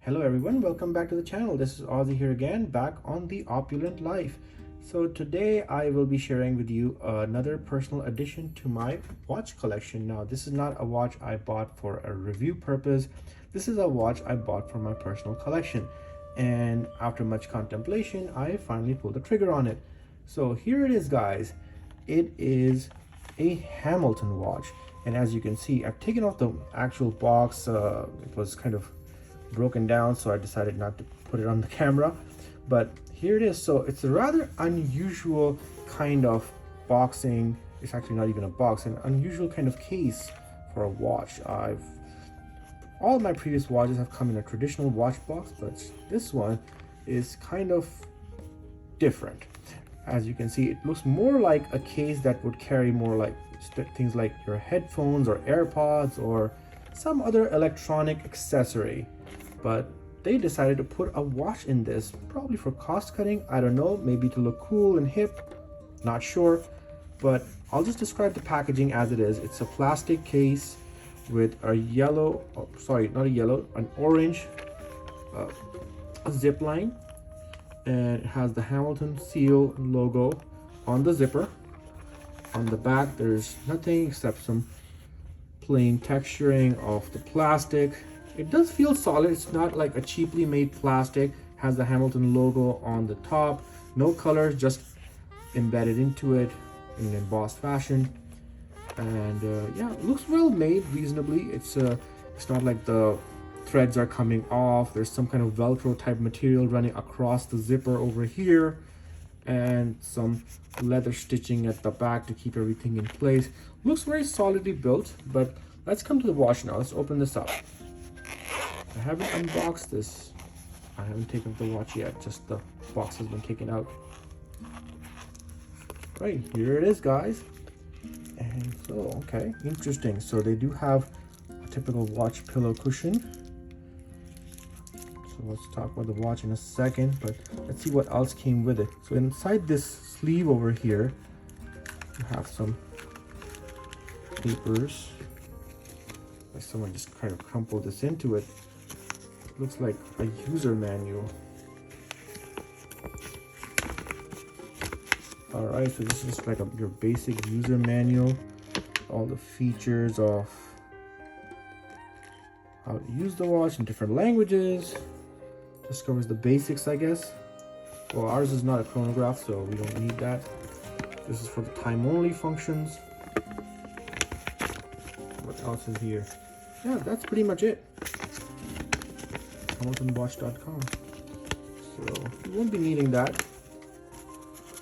Hello everyone, welcome back to the channel. This is Ozzy here again, back on the Opulent Life. So today I will be sharing with you another personal addition to my watch collection. Now this is not a watch I bought for a review purpose. This is a watch I bought for my personal collection. And after much contemplation, I finally pulled the trigger on it. So here it is, guys. It is a Hamilton watch. And as you can see, I've taken off the actual box. It was kind of broken down, so I decided not to put it on the camera, but here it is. So it's a rather unusual kind of boxing. It's actually not even a box, an unusual kind of case for a watch. All my previous watches have come in a traditional watch box, but this one is kind of different. As you can see, it looks more like a case that would carry more like things like your headphones or AirPods or some other electronic accessory. But they decided to put a watch in this, probably for cost cutting. I don't know, maybe to look cool and hip, not sure. But I'll just describe the packaging as it is. It's a plastic case with a yellow, an orange zip line, and it has the Hamilton seal logo on the zipper. On the back, there's nothing except some plain texturing of the plastic. It does feel solid. It's not like a cheaply made plastic. Has the Hamilton logo on the top. No colors, just embedded into it in an embossed fashion. And yeah, it looks well made, reasonably. It's not like the threads are coming off. There's some kind of Velcro type material running across the zipper over here, and some leather stitching at the back to keep everything in place. Looks very solidly built. But let's come to the watch now. Let's open this up. I haven't unboxed this. I haven't taken the watch yet, just the box has been taken out. Right, here it is, guys. And so, okay, interesting. So they do have a typical watch pillow cushion. So let's talk about the watch in a second, but let's see what else came with it. So inside this sleeve over here, you have some papers. Someone just kind of crumpled this into it. Looks like a user manual. All right, so this is like your basic user manual. All the features of how to use the watch in different languages. Just covers the basics, I guess. Well, ours is not a chronograph, so we don't need that. This is for the time only functions. What else is here? Yeah, that's pretty much it. HamiltonWatch.com. So you won't be needing that,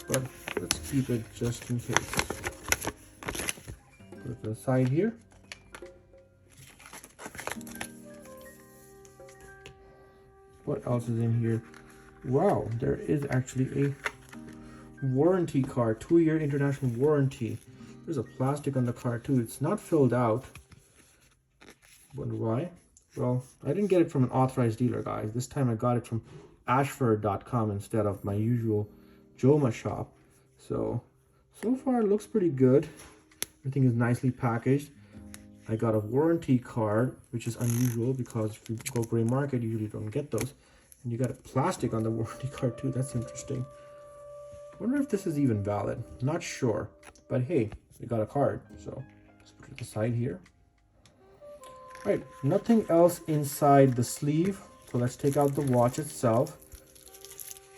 but let's keep it just in case. Put it to the side here. What else is in here? Wow, there is actually a warranty card, 2-year international warranty. There's a plastic on the card too. It's not filled out. Wonder why? Well, I didn't get it from an authorized dealer, guys. This time I got it from ashford.com instead of my usual Joma shop. So far it looks pretty good. Everything is nicely packaged. I got a warranty card, which is unusual because if you go gray market, you usually don't get those. And you got a plastic on the warranty card too. That's interesting. Wonder if this is even valid. Not sure. But hey, we got a card. So let's put it to the side here. Right, nothing else inside the sleeve. So let's take out the watch itself.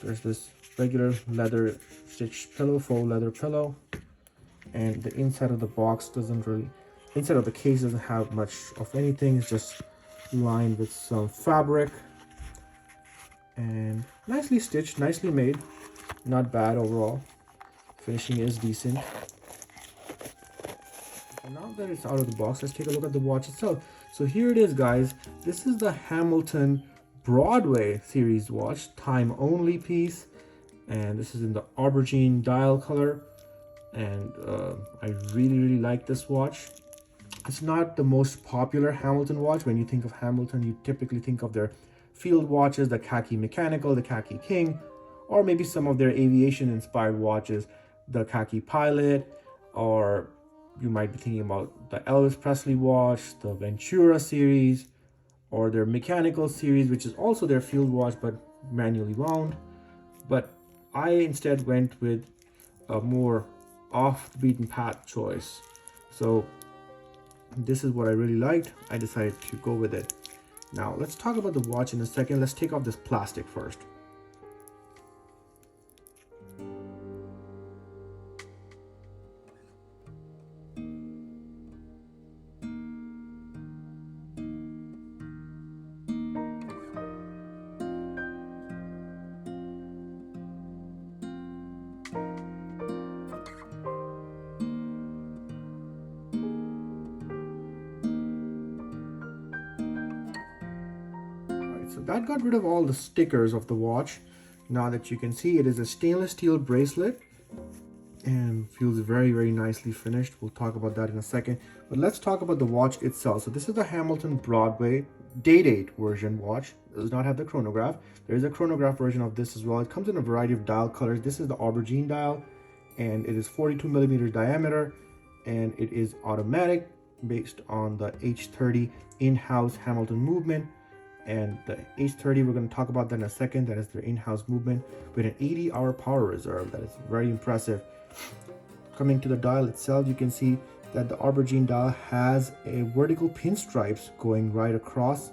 There's this regular leather stitched pillow, faux leather pillow. And the inside of the box inside of the case doesn't have much of anything. It's just lined with some fabric. And nicely stitched, nicely made. Not bad overall. Finishing is decent. So now that it's out of the box, let's take a look at the watch itself. So here it is, guys. This is the Hamilton Broadway series watch, time only piece, and this is in the aubergine dial color. And I really like this watch. It's not the most popular Hamilton watch. When you think of Hamilton, you typically think of their field watches, the khaki mechanical, the khaki king, or maybe some of their aviation inspired watches, the khaki pilot, or you might be thinking about the Elvis Presley watch, the Ventura series, or their mechanical series, which is also their field watch but manually wound. But I instead went with a more off the beaten path choice. So this is what I really liked. I decided to go with it. Now let's talk about the watch in a second. Let's take off this plastic first. So that got rid of all the stickers of the watch. Now that you can see, it is a stainless steel bracelet and feels very nicely finished. We'll talk about that in a second, but let's talk about the watch itself. So this is the Hamilton Broadway day date version watch. It does not have the chronograph. There is a chronograph version of this as well. It comes in a variety of dial colors. This is the aubergine dial, and it is 42 millimeters diameter, and it is automatic based on the H30 in-house Hamilton movement. And the H30, we're going to talk about that in a second. That is their in-house movement with an 80-hour power reserve. That is very impressive. Coming to the dial itself, you can see that the aubergine dial has a vertical pinstripes going right across,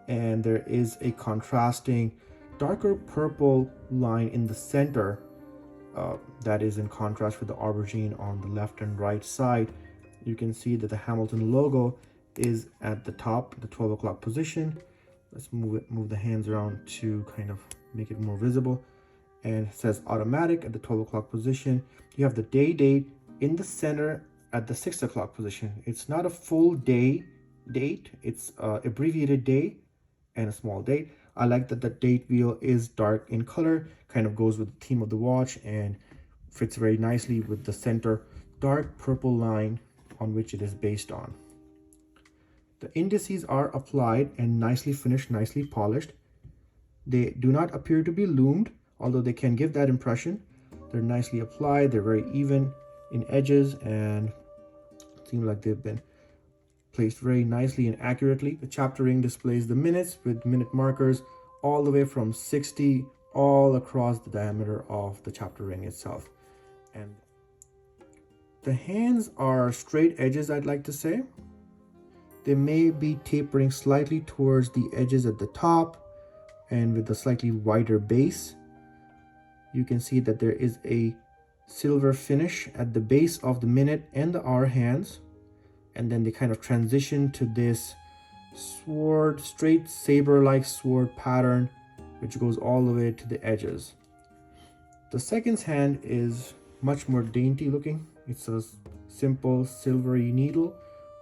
and there is a contrasting darker purple line in the center that is in contrast with the aubergine on the left and right side. You can see that the Hamilton logo is at the top, the 12 o'clock position. Let's move the hands around to kind of make it more visible. And it says automatic at the 12 o'clock position. You have the day date in the center at the 6 o'clock position. It's not a full day date. It's abbreviated day and a small date. I like that the date wheel is dark in color, kind of goes with the theme of the watch and fits very nicely with the center dark purple line on which it is based on. The indices are applied and nicely finished, nicely polished. They do not appear to be loomed, although they can give that impression. They're nicely applied, they're very even in edges, and seem like they've been placed very nicely and accurately. The chapter ring displays the minutes with minute markers all the way from 60 all across the diameter of the chapter ring itself. And the hands are straight edges, I'd like to say. They may be tapering slightly towards the edges at the top and with a slightly wider base. You can see that there is a silver finish at the base of the minute and the hour hands. And then they kind of transition to this sword, straight saber-like sword pattern, which goes all the way to the edges. The seconds hand is much more dainty looking. It's a simple silvery needle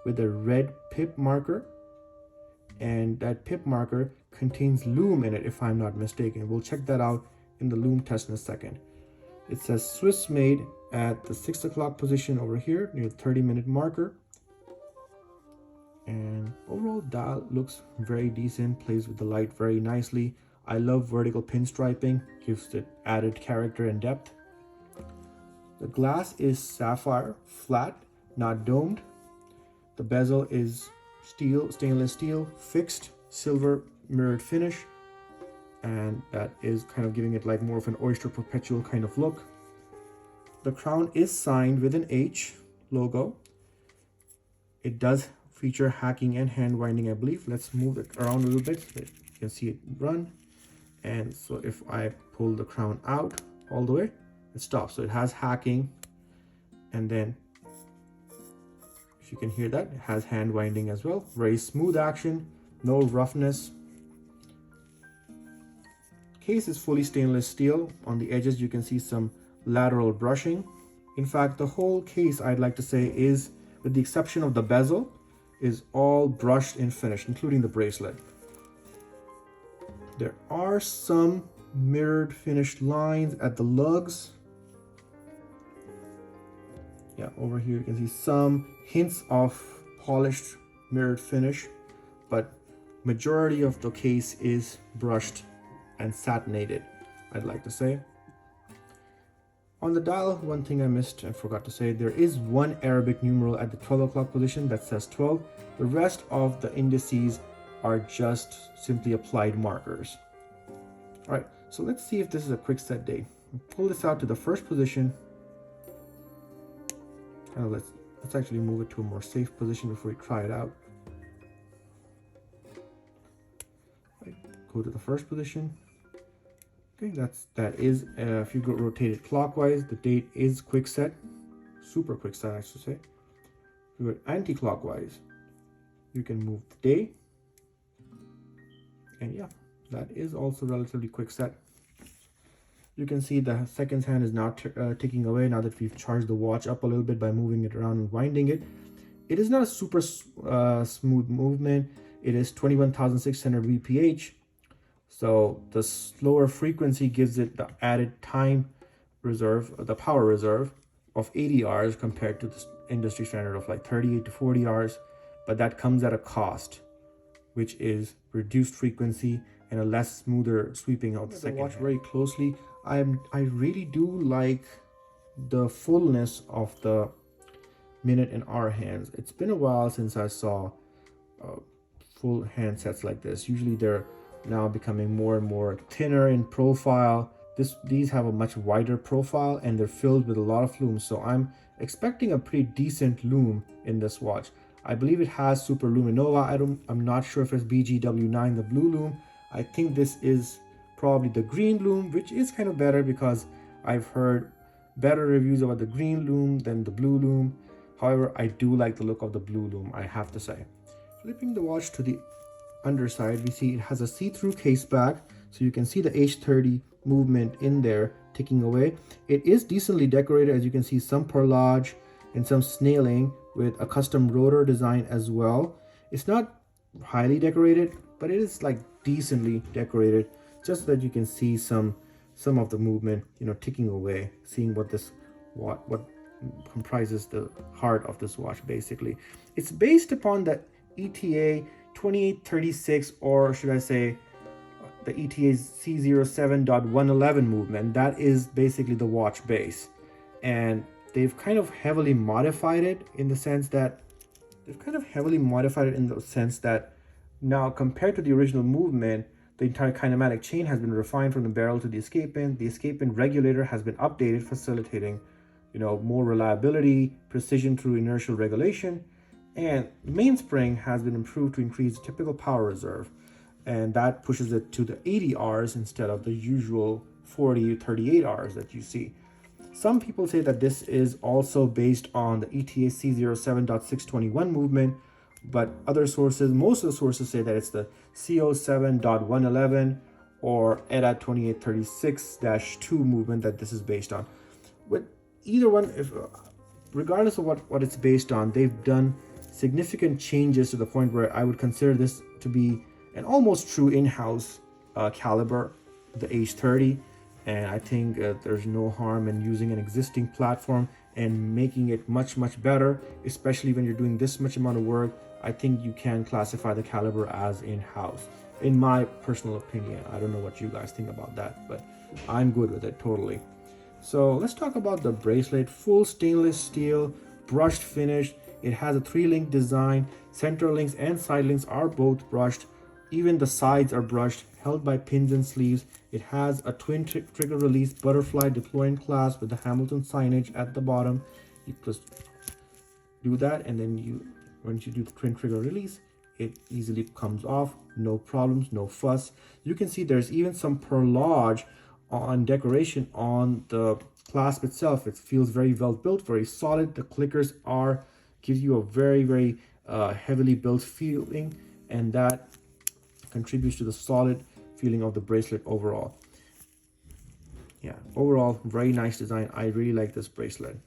with a red pip marker, and that pip marker contains Lume in it, if I'm not mistaken. We'll check that out in the Lume test in a second. It says Swiss made at the 6 o'clock position over here near the 30-minute marker. And overall dial looks very decent, plays with the light very nicely. I love vertical pinstriping, gives it added character and depth. The glass is sapphire, flat, not domed. The bezel is steel, stainless steel, fixed, silver mirrored finish, and that is kind of giving it like more of an oyster perpetual kind of look. The crown is signed with an H logo. It does feature hacking and hand winding, I believe. Let's move it around a little bit so that you can see it run. And so if I pull the crown out all the way, it stops. So it has hacking, and then if you can hear that, it has hand winding as well. Very smooth action, no roughness. Case is fully stainless steel. On the edges you can see some lateral brushing. In fact, the whole case, I'd like to say, is, with the exception of the bezel, is all brushed and finished, including the bracelet. There are some mirrored finished lines at the lugs. Yeah, over here you can see some hints of polished mirrored finish, but majority of the case is brushed and satinated, I'd like to say. On the dial, one thing I missed and forgot to say, there is one Arabic numeral at the 12 o'clock position that says 12. The rest of the indices are just simply applied markers. All right, so let's see if this is a quick set date. Pull this out to the first position. Let's actually move it to a more safe position before we try it out. Right, go to the first position. Okay, that is if you go rotate it clockwise, the date is quick set, super quick set I should say. If you go anti-clockwise, you can move the day, and yeah, that is also relatively quick set. You can see the seconds hand is now ticking away now that we've charged the watch up a little bit by moving it around and winding it. It is not a super smooth movement. It is 21,600 VPH. So the slower frequency gives it the added time reserve, the power reserve of 80 hours compared to the industry standard of like 38 to 40 hours. But that comes at a cost, which is reduced frequency and a less smoother sweeping of the second. Watch very closely. I really do like the fullness of the minute and hour hands. It's been a while since I saw full handsets like this. Usually they're now becoming more and more thinner in profile. These have a much wider profile and they're filled with a lot of lume. So I'm expecting a pretty decent lume in this watch. I believe it has Super Luminova. I'm not sure if it's BGW9, the blue lume. I think this is probably the green lume, which is kind of better because I've heard better reviews about the green lume than the blue lume. However, I do like the look of the blue lume, I have to say. Flipping the watch to the underside, we see it has a see-through case back, so you can see the H30 movement in there ticking away. It is decently decorated, as you can see some perlage and some snailing with a custom rotor design as well. It's not highly decorated, but it is like decently decorated, just so that you can see some of the movement, you know, ticking away, seeing what comprises the heart of this watch. Basically, it's based upon the ETA 2836, or should I say the ETA C07.111 movement. That is basically the watch base, and they've kind of heavily modified it in the sense that now, compared to the original movement, the entire kinematic chain has been refined from the barrel to the escape pin. The escape pin regulator has been updated, facilitating, you know, more reliability, precision through inertial regulation. And the mainspring has been improved to increase the typical power reserve. And that pushes it to the 80 hours instead of the usual 40 to 38 hours that you see. Some people say that this is also based on the ETA C07.621 movement, but most of the sources say that it's the CO7.111 or ETA 2836-2 movement that this is based on. With either one, regardless of what it's based on, they've done significant changes to the point where I would consider this to be an almost true in-house caliber, the H30. And I think there's no harm in using an existing platform and making it much better, especially when you're doing this much amount of work. I think you can classify the caliber as in-house, in my personal opinion. I don't know what you guys think about that, but I'm good with it totally. So let's talk about the bracelet. Full stainless steel, brushed finish. It has a 3-link design. Center links and side links are both brushed. Even the sides are brushed, held by pins and sleeves. It has a twin trigger release butterfly deploying clasp with the Hamilton signage at the bottom. You just do that, and then once you do the twin trigger release, it easily comes off. No problems, no fuss. You can see there's even some perlage on decoration on the clasp itself. It feels very well built, very solid. The clickers gives you a very heavily built feeling, and that contributes to the solid feeling of the bracelet overall. Yeah, overall very nice design. I really like this bracelet.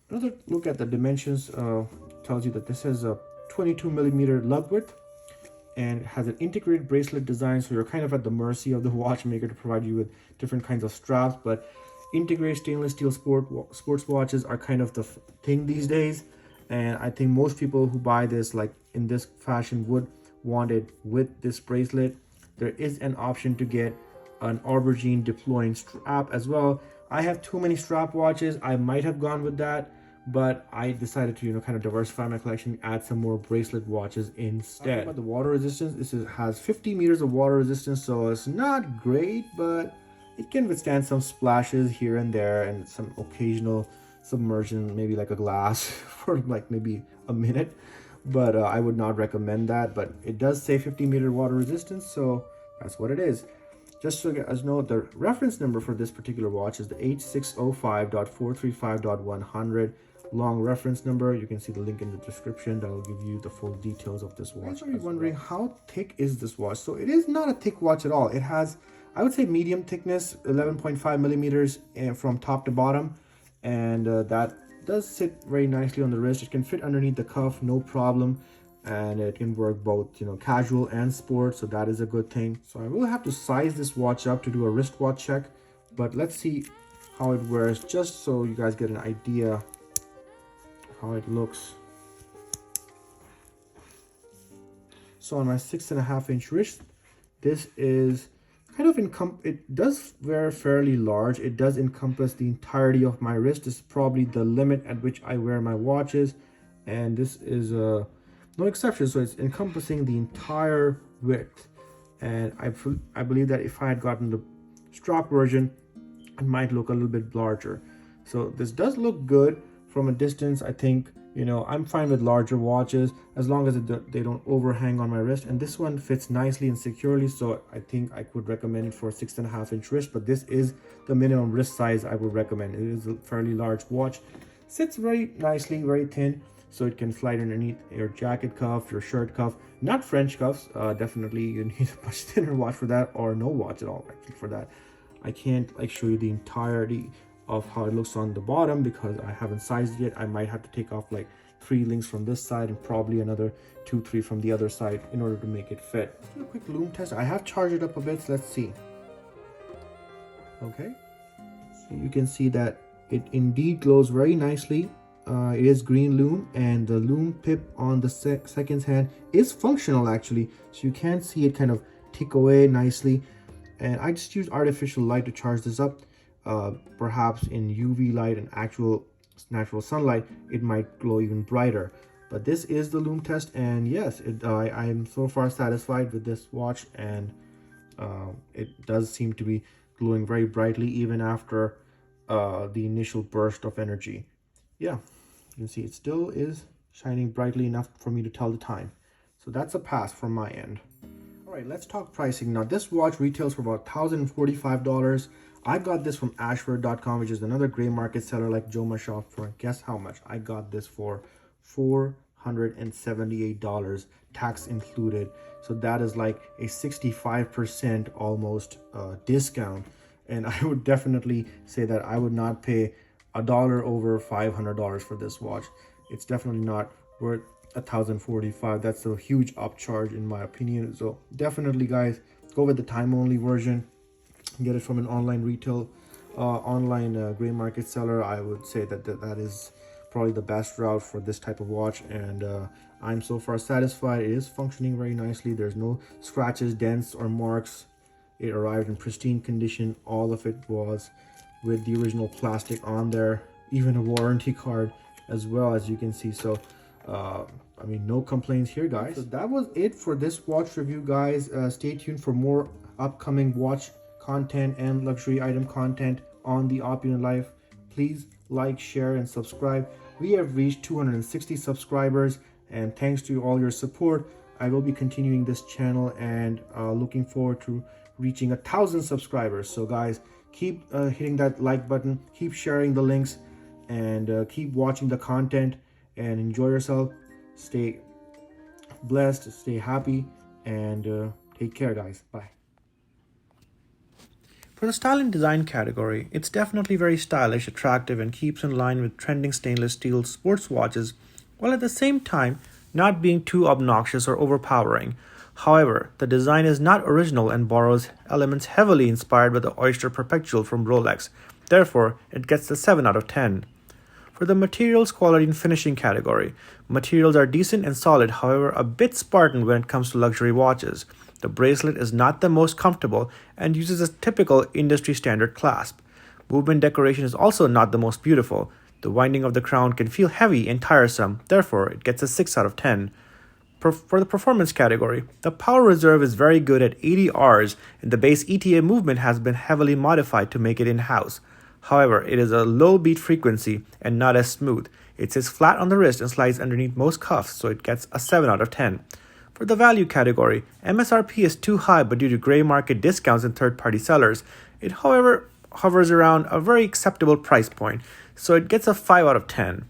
Another look at the dimensions tells you that this has a 22 millimeter lug width and it has an integrated bracelet design, so you're kind of at the mercy of the watchmaker to provide you with different kinds of straps. But integrated stainless steel sports watches are kind of the thing these days, and I think most people who buy this like in this fashion would want it with this bracelet. There is an option to get an aubergine deploying strap as well. I have too many strap watches. I might have gone with that, but I decided to, kind of diversify my collection, add some more bracelet watches instead. About the water resistance, has 50 meters of water resistance, so it's not great, but it can withstand some splashes here and there and some occasional submersion, maybe like a glass for like maybe a minute. But I would not recommend that. But it does say 50-meter water resistance, so that's what it is. Just so you guys know, the reference number for this particular watch is the H605.435.100. Long reference number. You can see the link in the description that will give you the full details of this watch. You're wondering how thick is this watch? So it is not a thick watch at all. It has, I would say, medium thickness, 11.5 millimeters from top to bottom, and that does sit very nicely on the wrist. It can fit underneath the cuff, no problem, and it can work both, casual and sport, so that is a good thing. So I will have to size this watch up to do a wristwatch check, but let's see how it wears, just so you guys get an idea how it looks. So on my 6.5-inch wrist, this is kind of it does wear fairly large. It does encompass the entirety of my wrist. This is probably the limit at which I wear my watches, and this is no exception. So it's encompassing the entire width, and I believe that if I had gotten the strap version, it might look a little bit larger. So this does look good from a distance. I think, I'm fine with larger watches as long as they don't overhang on my wrist, and this one fits nicely and securely, so I think I could recommend it for a 6.5-inch wrist. But this is the minimum wrist size I would recommend. It is a fairly large watch, sits very nicely, very thin, so it can slide underneath your jacket cuff, your shirt cuff, not French cuffs. Definitely you need a much thinner watch for that, or no watch at all actually for that. I can't show you the entirety of how it looks on the bottom because I haven't sized it yet. I might have to take off like 3 links from this side and probably another 2-3 from the other side in order to make it fit. Let's do a quick lume test. I have charged it up a bit, so let's see. Okay, so you can see that it indeed glows very nicely. It is green lume, and the lume pip on the seconds hand is functional actually, so you can see it kind of tick away nicely. And I just used artificial light to charge this up. Perhaps in UV light and actual natural sunlight, it might glow even brighter. But this is the lume test, and yes, I am so far satisfied with this watch, and it does seem to be glowing very brightly even after the initial burst of energy. Yeah, you can see it still is shining brightly enough for me to tell the time. So that's a pass from my end. All right, let's talk pricing. Now, this watch retails for about $1,045. I got this from ashford.com, which is another gray market seller like Joma Shop, for guess how much? I got this for $478, tax included. So that is like a 65% almost discount. And I would definitely say that I would not pay $1 over $500 for this watch. It's definitely not worth $1,045. That's a huge upcharge in my opinion. So definitely, guys, go with the time only version. Get it from an online retail, gray market seller. I would say that is probably the best route for this type of watch, and I'm so far satisfied. It is functioning very nicely. There's no scratches, dents, or marks. It arrived in pristine condition. All of it was with the original plastic on there, even a warranty card as well, as you can see. So I mean, no complaints here, guys. So that was it for this watch review, guys. Stay tuned for more upcoming watch content and luxury item content on the Opulent Life. Please like, share, and subscribe. We have reached 260 subscribers, and thanks to all your support, I will be continuing this channel and looking forward to reaching 1,000 subscribers. So guys, keep hitting that like button, keep sharing the links, and keep watching the content, and enjoy yourself. Stay blessed, stay happy, and take care, guys. Bye. For the style and design category, it's definitely very stylish, attractive, and keeps in line with trending stainless steel sports watches, while at the same time not being too obnoxious or overpowering. However, the design is not original and borrows elements heavily inspired by the Oyster Perpetual from Rolex. Therefore, it gets the 7 out of 10. For the materials, quality, and finishing category, materials are decent and solid, however a bit Spartan when it comes to luxury watches. The bracelet is not the most comfortable and uses a typical industry standard clasp. Movement decoration is also not the most beautiful. The winding of the crown can feel heavy and tiresome, therefore it gets a 6 out of 10. For the performance category, the power reserve is very good at 80 Rs, and the base ETA movement has been heavily modified to make it in-house. However, it is a low beat frequency and not as smooth. It sits flat on the wrist and slides underneath most cuffs, so it gets a 7 out of 10. For the value category, MSRP is too high, but due to gray market discounts and third-party sellers, it however hovers around a very acceptable price point, so it gets a 5 out of 10.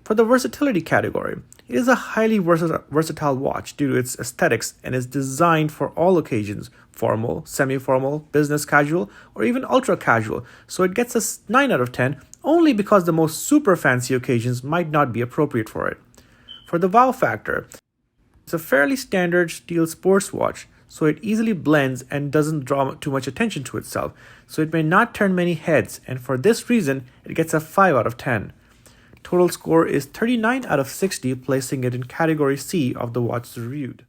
For the versatility category, it is a highly versatile watch due to its aesthetics and is designed for all occasions: formal, semi-formal, business casual, or even ultra casual, so it gets a 9 out of 10 only because the most super fancy occasions might not be appropriate for it. For the wow factor, it's a fairly standard steel sports watch, so it easily blends and doesn't draw too much attention to itself, so it may not turn many heads, and for this reason, it gets a 5 out of 10. Total score is 39 out of 60, placing it in category C of the watches reviewed.